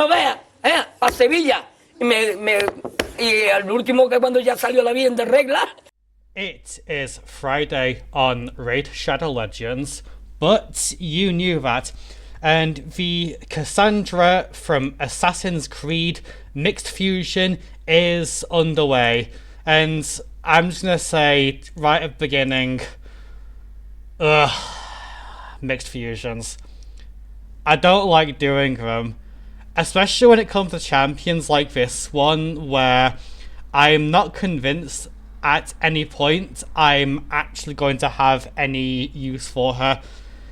no veas, a Sevilla. Y al último que cuando ya salió la bien de regla. It is Friday on Raid Shadow Legends, but you knew that. And the Cassandra from Assassin's Creed Mixed Fusion is underway. And I'm just gonna say right at the beginning, Mixed Fusions. I don't like doing them. Especially when it comes to champions like this one, where I'm not convinced at any point I'm actually going to have any use for her.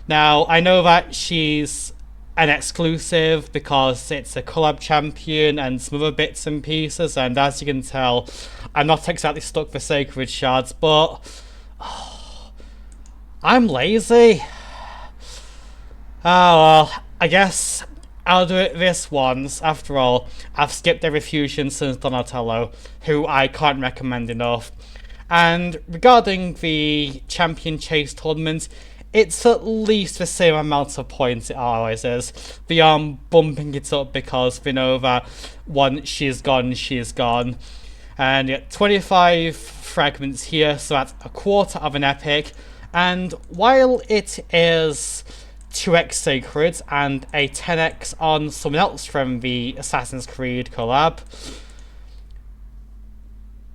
Now, I know that she's an exclusive because it's a collab champion and some other bits and pieces, and as you can tell, I'm not exactly stuck for Sacred Shards, but I'm lazy. Oh well, I guess I'll do it this once. After all, I've skipped every fusion since Donatello, who I can't recommend enough. And regarding the Champion Chase tournament, it's at least the same amount of points it always is. They are bumping it up because they know that once she's gone, she's gone. And yeah, 25 fragments here, so that's a quarter of an epic. And while it is 2x Sacred and a 10x on someone else from the Assassin's Creed collab,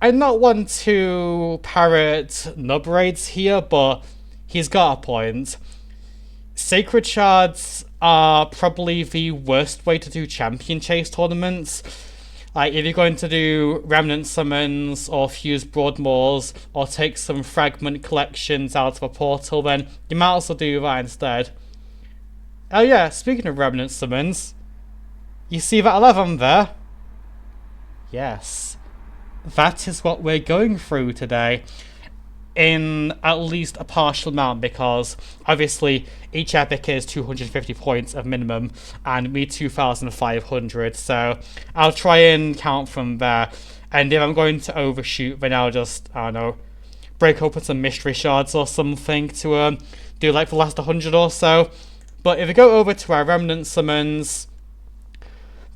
I'm not one to parrot nub raids here, but he's got a point. Sacred Shards are probably the worst way to do champion chase tournaments. Like, if you're going to do Remnant summons, or fuse Broadmoors, or take some fragment collections out of a portal, then you might also do that instead. Oh yeah, speaking of Remnant summons, you see that 11 there? Yes. That is what we're going through today, in at least a partial amount, because obviously each epic is 250 points of minimum and me 2,500, so I'll try and count from there, and if I'm going to overshoot, then I'll just, I don't know, break open some mystery shards or something to do like the last 100 or so. But if we go over to our Remnant summons,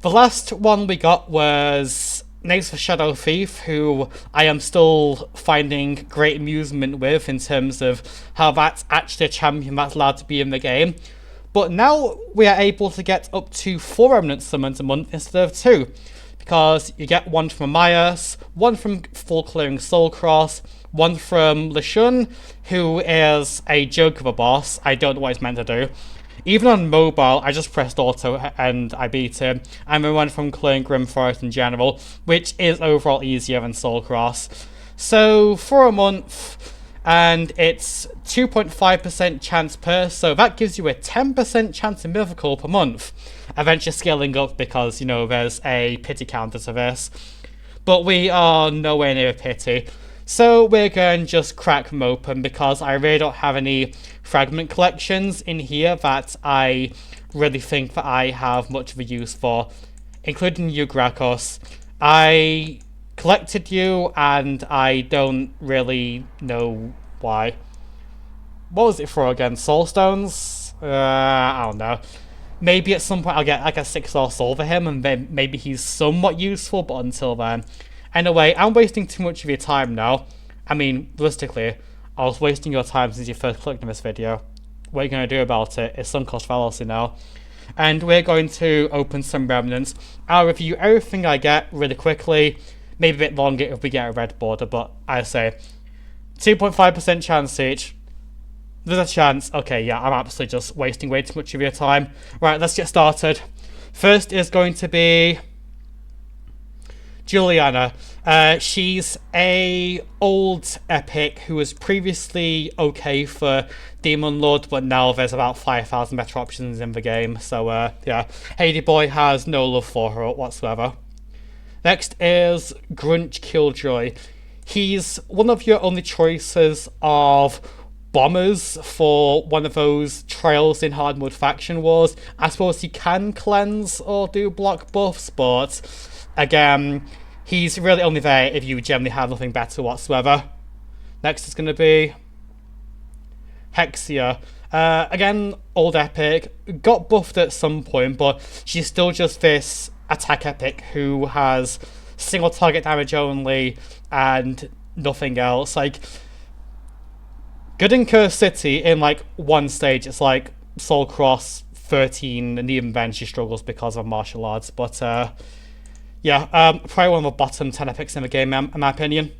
the last one we got was Names for Shadow Thief, who I am still finding great amusement with in terms of how that's actually a champion that's allowed to be in the game. But now we are able to get up to 4 Remnant summons a month instead of 2, because you get one from Myers, one from Full Clearing Soulcross, one from Lishun, who is a joke of a boss. I don't know what he's meant to do. Even on mobile, I just pressed auto and I beat him. And then one from Clearing Grim Forest in general, which is overall easier than Soulcross. So for a month, and it's 2.5% chance per, so that gives you a 10% chance in Mythical per month. Eventually scaling up because, you know, there's a pity counter to this. But we are nowhere near a pity. So we're going to just crack them open because I really don't have any fragment collections in here that I really think that I have much of a use for, including you, Gracchus. I collected you and I don't really know why. What was it for again? Soulstones? I don't know. Maybe at some point I'll get like a 6-star soul for him and then maybe he's somewhat useful, but until then. Anyway, I'm wasting too much of your time now. I mean, realistically, I was wasting your time since you first clicked on this video. What you're going to do about it is sunk cost fallacy now. And we're going to open some remnants. I'll review everything I get really quickly. Maybe a bit longer if we get a red border, but I say 2.5% chance each. There's a chance. Okay, yeah, I'm absolutely just wasting way too much of your time. Right, let's get started. First is going to be Juliana. She's a old epic who was previously okay for Demon Lord, but now there's about 5,000 better options in the game. So yeah, Hades Boy has no love for her whatsoever. Next is Grunch Killjoy. He's one of your only choices of bombers for one of those trials in hard mode faction wars. I suppose he can cleanse or do block buffs, but again, he's really only there if you generally have nothing better whatsoever. Next is going to be Hexia. Again, old epic, got buffed at some point, but she's still just this attack epic who has single target damage only and nothing else. Like, good in Curse City in like one stage, it's like Soul Cross 13, and even then she struggles because of martial arts. But yeah, probably one of the bottom 10 epics in the game, in my opinion.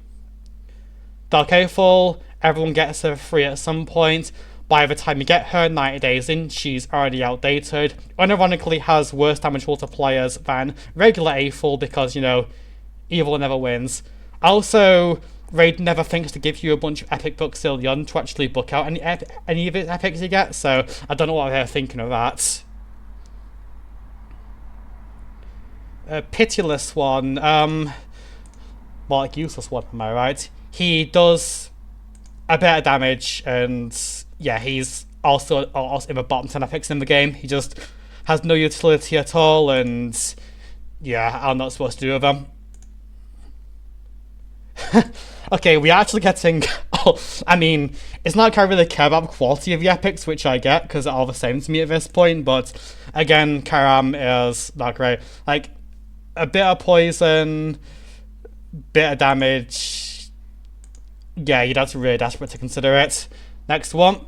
Dark Aethel, everyone gets her free at some point. By the time you get her 90 days in, she's already outdated. Unironically has worse damage multipliers than regular Aethel because, you know, evil never wins. Also, Raid never thinks to give you a bunch of epic books early on to actually book out any of its epics you get, so I don't know what they're thinking of that. A pitiless one, more like useless one, am I right? He does a bit of damage, and yeah, he's also in the bottom 10 epics in the game. He just has no utility at all, and yeah, I'm not supposed to do with him. Okay, we're actually getting... I mean, it's not like I really care about the quality of the epics, which I get, because they're all the same to me at this point, but again, Karam is not great. Like, a bit of poison, bit of damage. Yeah, you'd have to be really desperate to consider it. Next one.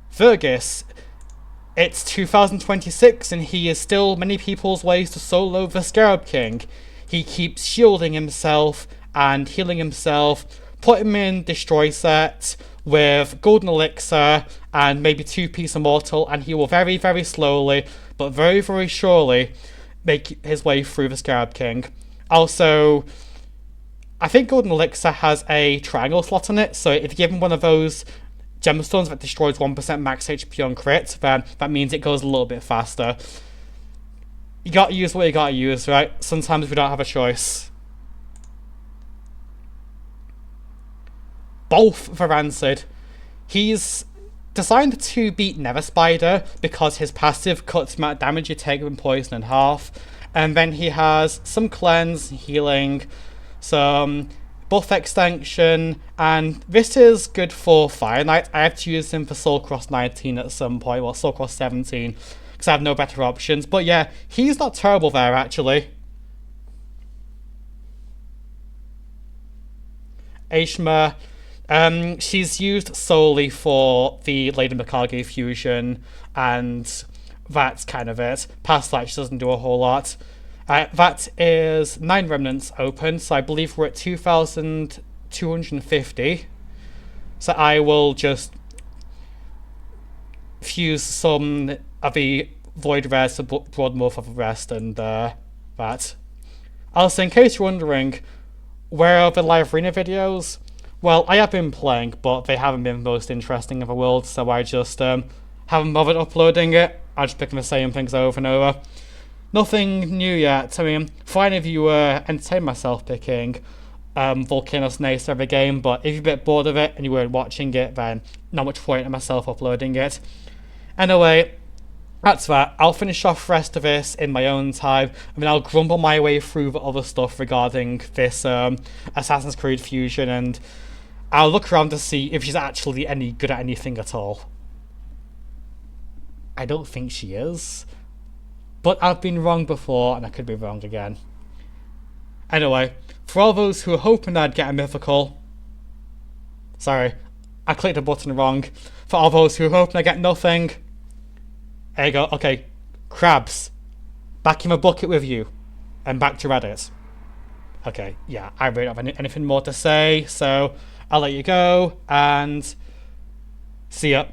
Fergus. It's 2026, and he is still many people's ways to solo the Scarab King. He keeps shielding himself and healing himself. Put him in Destroy set with Golden Elixir and maybe 2-piece Immortal, and he will very, very slowly, but very, very surely, make his way through the Scarab King. Also, I think Golden Elixir has a triangle slot on it, so if you give him one of those gemstones that destroys 1% max HP on crit, then that means it goes a little bit faster. You gotta use what you gotta use, right? Sometimes we don't have a choice. Both for Rancid. He's designed to beat Nether Spider because his passive cuts the amount of damage you take when poison in half. And then he has some cleanse, healing, some buff extension, and this is good for Fire Knight. I have to use him for Soul Cross 19 at some point, well, Soul Cross 17. Because I have no better options. But yeah, he's not terrible there, actually. Aishma, she's used solely for the Lady Mikage fusion, and that's kind of it. Past that, she doesn't do a whole lot. That is 9 remnants open, so I believe we're at 2,250. So I will just fuse some of the Void Rares to Broadmorph of the rest, and that. Also, in case you're wondering, where are the live arena videos? Well, I have been playing, but they haven't been the most interesting in the world, so I just haven't bothered uploading it. I'm just picking the same things over and over. Nothing new yet. I mean, for any of you entertain myself picking Volcano's Nace every game, but if you're a bit bored of it and you weren't watching it, then not much point in myself uploading it. Anyway, that's that. I'll finish off the rest of this in my own time, and then I'll grumble my way through the other stuff regarding this Assassin's Creed fusion, and I'll look around to see if she's actually any good at anything at all. I don't think she is, but I've been wrong before, and I could be wrong again. Anyway, for all those who are hoping I'd get a mythical... Sorry, I clicked the button wrong. For all those who are hoping I get nothing... There you go. Okay, crabs. Back in the bucket with you. And back to Reddit. Okay, yeah, I really don't have anything more to say, so I'll let you go, and see ya.